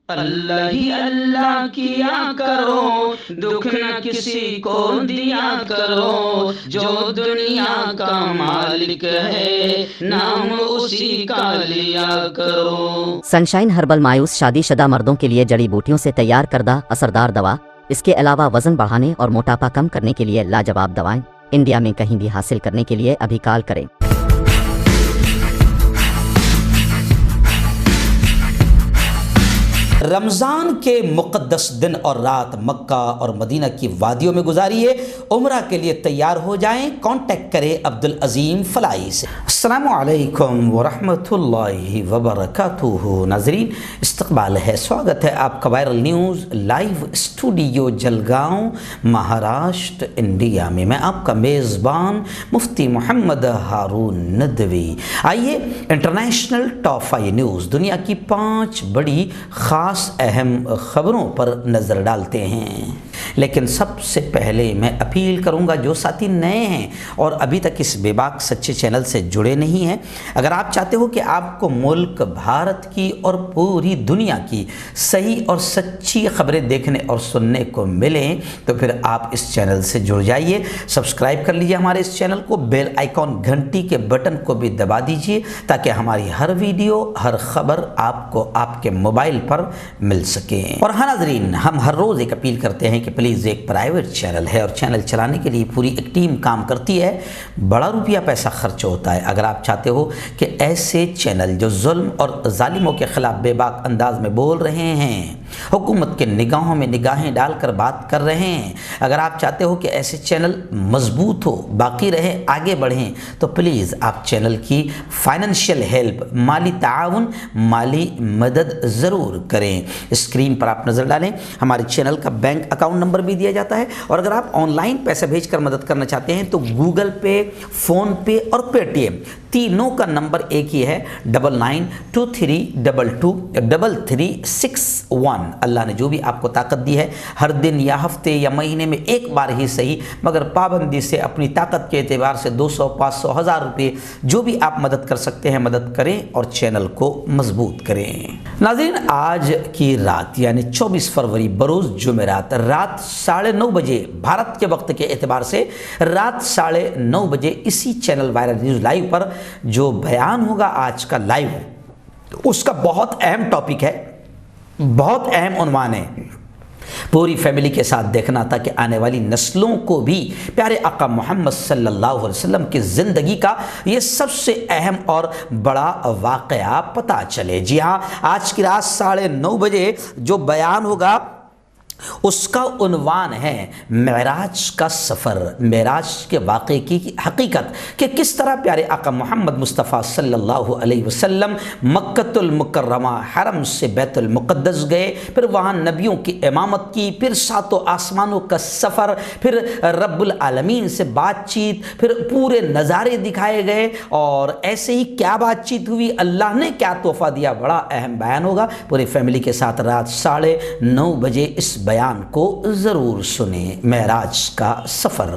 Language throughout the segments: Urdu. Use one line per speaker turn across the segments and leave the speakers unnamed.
اللہ ہی اللہ کیا کرو، دکھ نہ کسی کو دیا کرو، جو دنیا کا مالک ہے نام اسی کا لیا کرو۔
سنشائن ہربل مایوس شادی شدہ مردوں کے لیے جڑی بوٹیوں سے تیار کردہ اثردار دوا، اس کے علاوہ وزن بڑھانے اور موٹاپا کم کرنے کے لیے لاجواب دوائیں انڈیا میں کہیں بھی حاصل کرنے کے لیے ابھی کال کریں۔
رمضان کے مقدس دن اور رات مکہ اور مدینہ کی وادیوں میں گزاریے، عمرہ کے لیے تیار ہو جائیں۔ کانٹیکٹ کریں عبدالعظیم فلاحی سے۔ السلام علیکم ورحمۃ اللہ وبرکاتہ۔ ناظرین، استقبال ہے، سواگت ہے آپ کا viral news live studio Jalgaon, Maharashtra, India میں۔ میں آپ کا میزبان مفتی محمد ہارون ندوی۔ آئیے انٹرنیشنل ٹاپ 5 نیوز، دنیا کی 5 بڑی خاص اہم خبروں پر نظر ڈالتے ہیں۔ لیکن سب سے پہلے میں اپیل کروں گا، جو ساتھی نئے ہیں اور ابھی تک اس بے باک سچے چینل سے جڑے نہیں ہیں، اگر آپ چاہتے ہو کہ آپ کو ملک بھارت کی اور پوری دنیا کی صحیح اور سچی خبریں دیکھنے اور سننے کو ملیں تو پھر آپ اس چینل سے جڑ جائیے، سبسکرائب کر لیجیے ہمارے اس چینل کو، بیل آئیکن گھنٹی کے بٹن کو بھی دبا دیجیے تاکہ ہماری ہر ویڈیو، ہر خبر آپ کو آپ کے موبائل پر مل سکے۔ اور ہاں ناظرین، ہم ہر روز ایک اپیل کرتے ہیں کہ پلیز، ایک پرائیویٹ چینل ہے اور چینل چلانے کے لیے پوری ایک ٹیم کام کرتی ہے، بڑا روپیہ پیسہ خرچ ہوتا ہے۔ اگر آپ چاہتے ہو کہ ایسے چینل جو ظلم اور ظالموں کے خلاف بے باک انداز میں بول رہے ہیں، حکومت کے نگاہوں میں نگاہیں ڈال کر بات کر رہے ہیں، اگر آپ چاہتے ہو کہ ایسے چینل مضبوط ہو، باقی رہے، آگے بڑھیں، تو پلیز آپ چینل کی فائنینشیل ہیلپ، مالی تعاون، مالی مدد ضرور کریں۔ اسکرین پر آپ نظر ڈالیں، ہمارے چینل کا بینک اکاؤنٹ نمبر بھی دیا جاتا ہے، اور اگر آپ آن لائن پیسے بھیج کر مدد کرنا چاہتے ہیں تو گوگل پے، فون پے اور پے ٹی ایم تینوں کا نمبر ایک ہی ہے، 9923223361۔ اللہ نے جو بھی آپ کو طاقت دی ہے، ہر دن یا ہفتے یا مہینے میں ایک بار ہی صحیح مگر پابندی سے اپنی طاقت کے اعتبار سے 200، 500، 1000 روپے جو بھی آپ مدد کر سکتے ہیں مدد کریں اور چینل کو مضبوط کریں۔ ناظرین، آج کی رات یعنی 24 فروری بروز جمعرات رات 9:30 بجے بھارت کے وقت کے اعتبار سے رات 9:30 بجے اسی چینل وائرل نیوز لائیو پر جو بیان ہوگا آج کا لائیو، اس کا بہت اہم ٹاپک ہے، بہت اہم عنوان ہے، پوری فیملی کے ساتھ دیکھنا تاکہ آنے والی نسلوں کو بھی پیارے آقا محمد صلی اللہ علیہ وسلم کی زندگی کا یہ سب سے اہم اور بڑا واقعہ پتہ چلے۔ جی ہاں، آج کی رات 9:30 بجے جو بیان ہوگا اس کا عنوان ہے معراج کا سفر، معراج کے واقعے کی حقیقت، کہ کس طرح پیارے آقا محمد مصطفیٰ صلی اللہ علیہ وسلم مکۃ المکرمہ حرم سے بیت المقدس گئے، پھر وہاں نبیوں کی امامت کی، پھر 7 آسمانوں کا سفر، پھر رب العالمین سے بات چیت، پھر پورے نظارے دکھائے گئے، اور ایسے ہی کیا بات چیت ہوئی، اللہ نے کیا تحفہ دیا، بڑا اہم بیان ہوگا۔ پوری فیملی کے ساتھ رات 9:30 بجے اس بیان کو ضرور سنیں، معراج کا سفر۔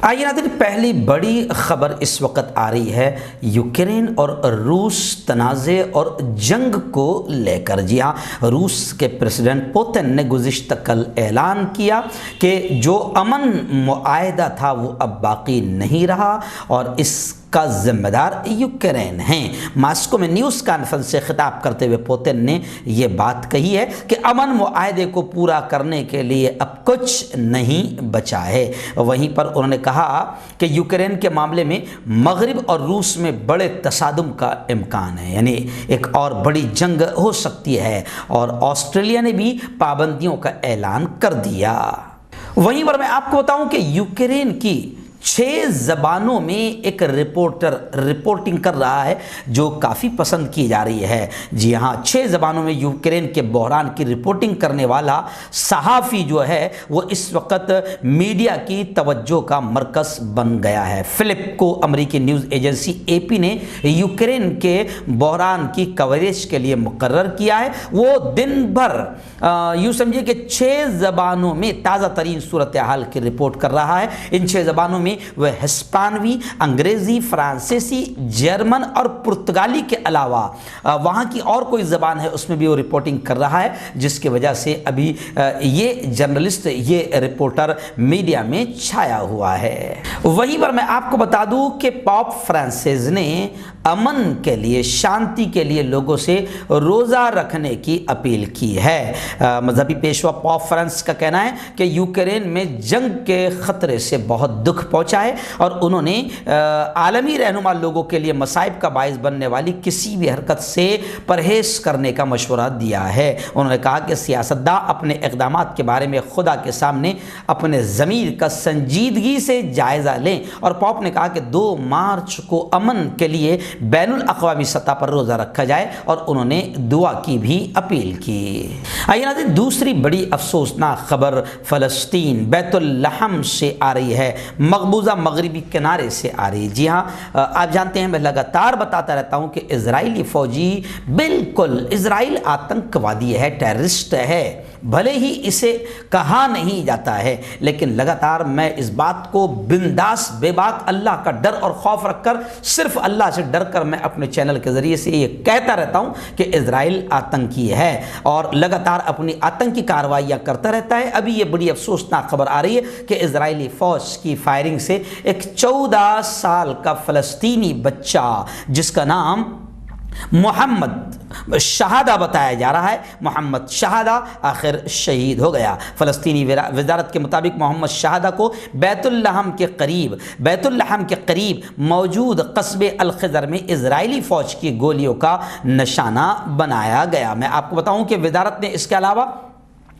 آئیے ناظرین، پہلی بڑی خبر اس وقت آ رہی ہے یوکرین اور روس تنازع اور جنگ کو لے کر۔ جی ہاں، روس کے پریزیڈنٹ پوتن نے گزشتہ کل اعلان کیا کہ جو امن معاہدہ تھا وہ اب باقی نہیں رہا اور اس کا ذمہ دار یوکرین ہیں۔ ماسکو میں نیوز کانفرنس سے خطاب کرتے ہوئے پوتن نے یہ بات کہی ہے کہ امن معاہدے کو پورا کرنے کے لیے اب کچھ نہیں بچا ہے۔ وہیں پر انہوں نے کہا کہ یوکرین کے معاملے میں مغرب اور روس میں بڑے تصادم کا امکان ہے، یعنی ایک اور بڑی جنگ ہو سکتی ہے، اور آسٹریلیا نے بھی پابندیوں کا اعلان کر دیا۔ وہیں پر میں آپ کو بتاؤں کہ یوکرین کی 6 زبانوں میں ایک رپورٹر رپورٹنگ کر رہا ہے جو کافی پسند کی جا رہی ہے۔ جی ہاں، 6 زبانوں میں یوکرین کے بحران کی رپورٹنگ کرنے والا صحافی جو ہے وہ اس وقت میڈیا کی توجہ کا مرکز بن گیا ہے۔ فلپ کو امریکی نیوز ایجنسی اے پی نے یوکرین کے بحران کی کوریج کے لیے مقرر کیا ہے۔ وہ دن بھر یوں سمجھے کہ 6 زبانوں میں تازہ ترین صورتحال کی رپورٹ کر رہا ہے۔ ان 6 زبانوں میں میں وہ ہسپانوی، انگریزی، فرانسیسی، جرمن اور پرتگالی کے علاوہ وہاں کی اور کوئی زبان ہے اس میں بھی وہ رپورٹنگ کر رہا ہے، جس کی وجہ سے ابھی یہ جرنلسٹ، یہ رپورٹر میڈیا میں چھایا ہوا ہے۔ وہیں پر میں آپ کو بتا دوں کہ پاپ فرانسس نے امن کے لیے، شانتی کے لیے لوگوں سے روزہ رکھنے کی اپیل کی ہے۔ مذہبی پیشوا پاپ فرانسس کا کہنا ہے کہ یوکرین میں جنگ کے خطرے سے بہت دکھ پہنچا ہے اور انہوں نے عالمی رہنما لوگوں کے لیے مصائب کا باعث بننے والی کسی بھی حرکت سے پرہیز کرنے کا مشورہ دیا ہے۔ انہوں نے کہا کہ سیاستداں اپنے اقدامات کے بارے میں خدا کے سامنے اپنے ضمیر کا سنجیدگی سے جائزہ لیں، اور پاپ نے کہا کہ 2 مارچ کو امن کے لیے بین الاقوامی سطح پر روزہ رکھا جائے، اور انہوں نے دعا کی بھی اپیل کی۔ آئیے ناظرین، دوسری بڑی افسوسناک خبر فلسطین بیت اللحم سے آ رہی ہے، مقبوضہ مغربی کنارے سے آ رہی ہے۔ جی ہاں، آپ جانتے ہیں میں لگاتار بتاتا رہتا ہوں کہ اسرائیلی فوجی بالکل، اسرائیل آتنکوادی ہے، ٹیررسٹ ہے، بھلے ہی اسے کہا نہیں جاتا ہے، لیکن لگاتار میں اس بات کو بنداس بے باک اللہ کا ڈر اور خوف رکھ کر، صرف اللہ سے ڈر کر میں اپنے چینل کے ذریعے سے یہ کہتا رہتا ہوں کہ اسرائیل آتنکی ہے اور لگاتار اپنی آتنکی کارروائیاں کرتا رہتا ہے۔ ابھی یہ بڑی افسوسناک خبر آ رہی ہے کہ اسرائیلی فوج کی فائرنگ سے ایک 14 سال کا فلسطینی بچہ جس کا نام محمد شہادہ بتایا جا رہا ہے، محمد شہادہ آخر شہید ہو گیا۔ فلسطینی وزارت کے مطابق محمد شہادہ کو بیت اللحم کے قریب موجود قصبے الخضر میں اسرائیلی فوج کی گولیوں کا نشانہ بنایا گیا۔ میں آپ کو بتاؤں کہ وزارت نے اس کے علاوہ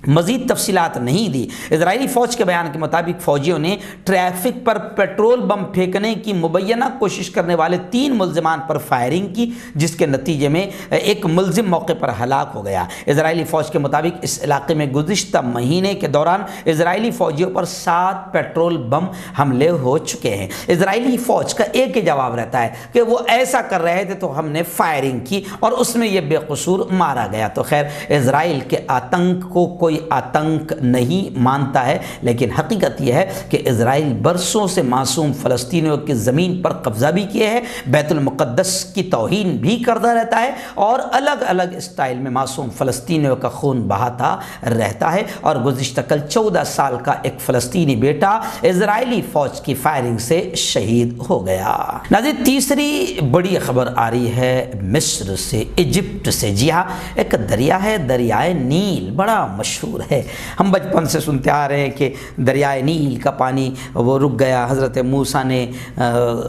مزید تفصیلات نہیں دی۔ اسرائیلی فوج کے بیان کے مطابق فوجیوں نے ٹریفک پر پیٹرول بم پھینکنے کی مبینہ کوشش کرنے والے 3 ملزمان پر فائرنگ کی، جس کے نتیجے میں ایک ملزم موقع پر ہلاک ہو گیا۔ اسرائیلی فوج کے مطابق اس علاقے میں گزشتہ مہینے کے دوران اسرائیلی فوجیوں پر 7 پیٹرول بم حملے ہو چکے ہیں۔ اسرائیلی فوج کا ایک ہی جواب رہتا ہے کہ وہ ایسا کر رہے تھے تو ہم نے فائرنگ کی اور اس میں یہ بے قصور مارا گیا۔ تو خیر، اسرائیل کے آتنک کو کوئی آتنک نہیں مانتا ہے، لیکن حقیقت یہ ہے کہ اسرائیل برسوں سے معصوم فلسطینیوں کی زمین پر قبضہ بھی کیے ہے، بیت المقدس کی توہین بھی کرتا رہتا ہے اور الگ الگ اسٹائل میں معصوم فلسطینیوں کا خون بہاتا رہتا ہے، اور گزشتہ کل 14 سال کا ایک فلسطینی بیٹا اسرائیلی فوج کی فائرنگ سے شہید ہو گیا۔ ناظرین، تیسری بڑی خبر آ رہی ہے مصر سے، ایجپٹ سے۔ جی ہاں، ایک دریا ہے، دریائے نیل، بڑا مشہور ہے۔ ہم بچپن سے سنتے آ رہے ہیں کہ دریائے نیل کا پانی وہ رک گیا، حضرت موسیٰ نے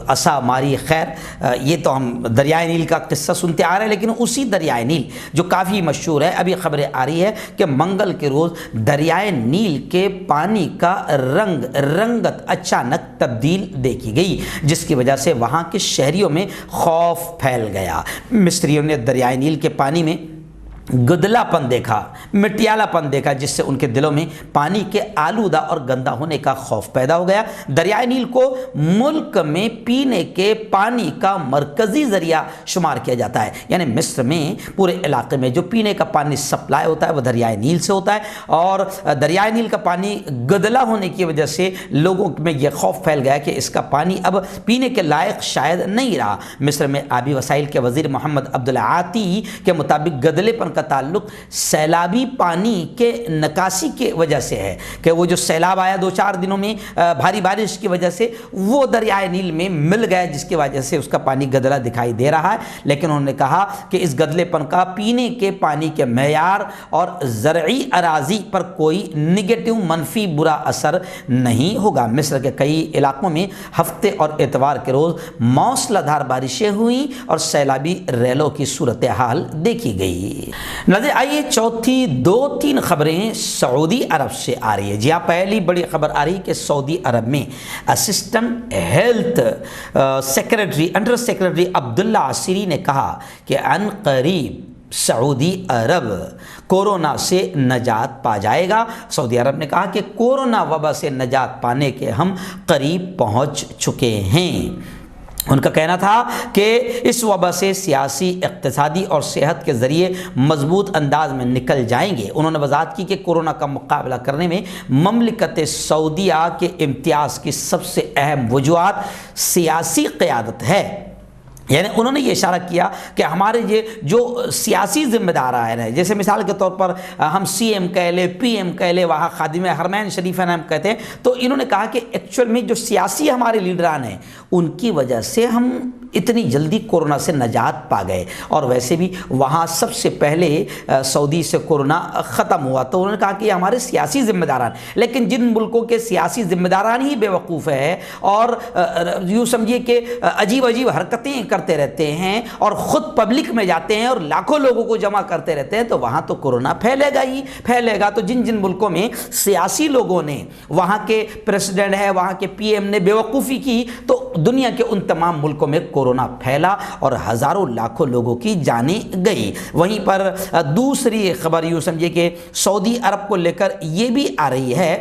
عصا ماری۔ خیر، یہ تو ہم دریائے نیل کا قصہ سنتے آ رہے ہیں، لیکن اسی دریائے نیل جو کافی مشہور ہے، ابھی خبریں آ رہی ہے کہ منگل کے روز دریائے نیل کے پانی کا رنگت اچانک تبدیل دیکھی گئی، جس کی وجہ سے وہاں کے شہریوں میں خوف پھیل گیا۔ مصریوں نے دریائے نیل کے پانی میں گدلا پن دیکھا، مٹیالا پن دیکھا، جس سے ان کے دلوں میں پانی کے آلودہ اور گندا ہونے کا خوف پیدا ہو گیا۔ دریائے نیل کو ملک میں پینے کے پانی کا مرکزی ذریعہ شمار کیا جاتا ہے، یعنی مصر میں پورے علاقے میں جو پینے کا پانی سپلائی ہوتا ہے وہ دریائے نیل سے ہوتا ہے، اور دریائے نیل کا پانی گدلا ہونے کی وجہ سے لوگوں میں یہ خوف پھیل گیا کہ اس کا پانی اب پینے کے لائق شاید نہیں رہا۔ مصر میں آبی وسائل کے وزیر محمد عبدالعاطی کے مطابق گدلے پن کا تعلق سیلابی پانی کے نکاسی کی وجہ سے ہے، کہ وہ جو سیلاب آیا 2-4 دنوں میں بھاری بارش کی وجہ سے وہ دریائے نیل میں مل گیا، جس کی وجہ سے اس کا پانی گدلا دکھائی دے رہا ہے۔ لیکن انہوں نے کہا کہ اس گدلے پن کا پینے کے پانی کے معیار اور زرعی اراضی پر کوئی نگیٹو منفی برا اثر نہیں ہوگا۔ مصر کے کئی علاقوں میں ہفتے اور اتوار کے روز موسلا دھار بارشیں ہوئیں اور سیلابی ریلوں کی صورتحال دیکھی گئی۔ نظر آئیے چوتھی 2-3 خبریں سعودی عرب سے آ رہی ہے۔ جی ہاں، پہلی بڑی خبر آ رہی ہے کہ سعودی عرب میں assistant health secretary under secretary عبداللہ عسیری نے کہا کہ عن قریب سعودی عرب کورونا سے نجات پا جائے گا۔ سعودی عرب نے کہا کہ کورونا وبا سے نجات پانے کے ہم قریب پہنچ چکے ہیں۔ ان کا کہنا تھا کہ اس وبا سے سیاسی، اقتصادی اور صحت کے ذریعے مضبوط انداز میں نکل جائیں گے۔ انہوں نے وضاحت کی کہ کورونا کا مقابلہ کرنے میں مملکت سعودیہ کے امتیاز کی سب سے اہم وجوہات سیاسی قیادت ہے۔ یعنی انہوں نے یہ اشارہ کیا کہ ہمارے یہ جو سیاسی ذمہ داران ہیں، جیسے مثال کے طور پر ہم سی ایم کہہ لیں، پی ایم کہہ لیں، وہاں خادم حرمین شریفین ہم کہتے ہیں، تو انہوں نے کہا کہ ایکچوئل میں جو سیاسی ہمارے لیڈران ہیں ان کی وجہ سے ہم اتنی جلدی کورونا سے نجات پا گئے، اور ویسے بھی وہاں سب سے پہلے سعودی سے کورونا ختم ہوا، تو انہوں نے کہا کہ یہ ہمارے سیاسی ذمہ داران، لیکن جن ملکوں کے سیاسی ذمہ داران ہی بے وقوف ہے اور یوں سمجھیے کہ عجیب عجیب حرکتیں کرتے رہتے ہیں اور خود پبلک میں جاتے ہیں اور لاکھوں لوگوں کو جمع کرتے رہتے ہیں، تو وہاں تو کورونا پھیلے گا ہی پھیلے گا۔ تو جن جن ملکوں میں سیاسی لوگوں نے، وہاں کے پریسیڈنٹ ہے، وہاں کے پی ایم نے بے وقوفی کی، تو دنیا کے ان تمام ملکوں میں کورونا پھیلا اور ہزاروں لاکھوں لوگوں کی جانیں گئی۔ وہیں پر دوسری خبر یوں سمجھیے کہ سعودی عرب کو لے کر یہ بھی آ رہی ہے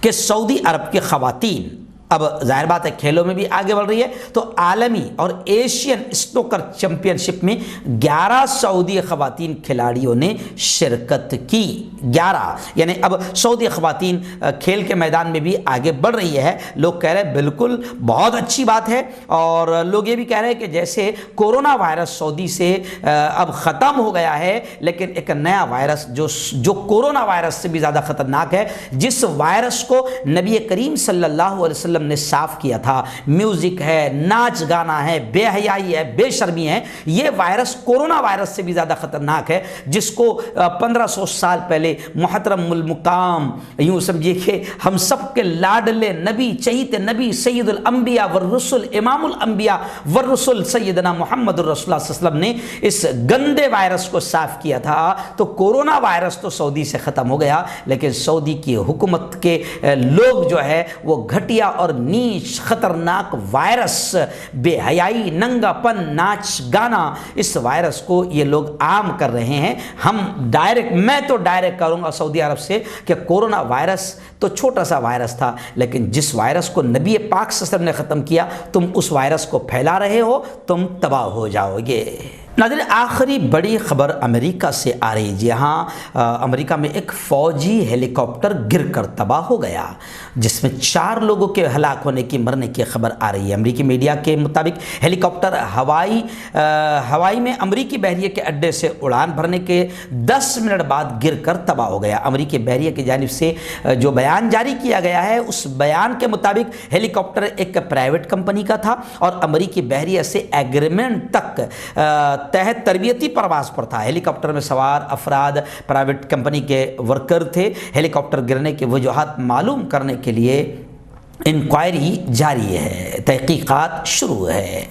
کہ سعودی عرب کی خواتین اب ظاہر بات ہے کھیلوں میں بھی آگے بڑھ رہی ہے، تو عالمی اور ایشین اسنوکر چیمپئن شپ میں 11 سعودی خواتین کھلاڑیوں نے شرکت کی۔ 11 یعنی اب سعودی خواتین کھیل کے میدان میں بھی آگے بڑھ رہی ہے۔ لوگ کہہ رہے ہیں بالکل بہت اچھی بات ہے، اور لوگ یہ بھی کہہ رہے ہیں کہ جیسے کورونا وائرس سعودی سے اب ختم ہو گیا ہے، لیکن ایک نیا وائرس جو کورونا وائرس سے بھی زیادہ خطرناک ہے، جس وائرس کو نبی کریم صلی اللہ علیہ وسلم نے صاف کیا تھا، میوزک ہے، ناچ گانا ہے، بے حیائی ہے، بے شرمی ہے، یہ وائرس کورونا وائرس سے بھی زیادہ خطرناک ہے، جس کو 1500 سال پہلے محترم المقام، یوں سمجھیے کہ ہم سب کے لاڈلے نبی، چہیت نبی، سید الانبیاء والرسل، امام الانبیاء والرسل سیدنا محمد رسول اللہ صلی اللہ علیہ وسلم نے اس گندے وائرس کو صاف کیا تھا۔ تو کورونا وائرس تو سعودی سے ختم ہو گیا، لیکن سعودی کی حکومت کے لوگ جو ہے وہ گھٹیا اور نیچ خطرناک وائرس، بے حیائی، ننگا پن، ناچ گانا، اس وائرس کو یہ لوگ عام کر رہے ہیں۔ میں تو ڈائریکٹ کروں گا سعودی عرب سے کہ کورونا وائرس تو چھوٹا سا وائرس تھا، لیکن جس وائرس کو نبی پاک صلی اللہ علیہ وسلم نے ختم کیا، تم اس وائرس کو پھیلا رہے ہو، تم تباہ ہو جاؤ گے۔ ناظرین، آخری بڑی خبر امریکہ سے آ رہی، جہاں امریکہ میں ایک فوجی ہیلی کاپٹر گر کر تباہ ہو گیا، جس میں 4 لوگوں کے ہلاک ہونے کی، مرنے کی خبر آ رہی ہے۔ امریکی میڈیا کے مطابق ہیلی کاپٹر ہوائی میں امریکی بحریے کے اڈے سے اڑان بھرنے کے 10 منٹ بعد گر کر تباہ ہو گیا۔ امریکی بحریے کی جانب سے جو بیان جاری کیا گیا ہے، اس بیان کے مطابق ہیلی کاپٹر ایک پرائیویٹ کمپنی کا تھا اور امریکی بحریہ سے ایگریمنٹ تک تحت تربیتی پرواز پر تھا۔ ہیلی کاپٹر میں سوار افراد پرائیویٹ کمپنی کے ورکر تھے۔ ہیلی کاپٹر گرنے کی وجوہات معلوم کرنے کے لیے انکوائری جاری ہے، تحقیقات شروع ہے۔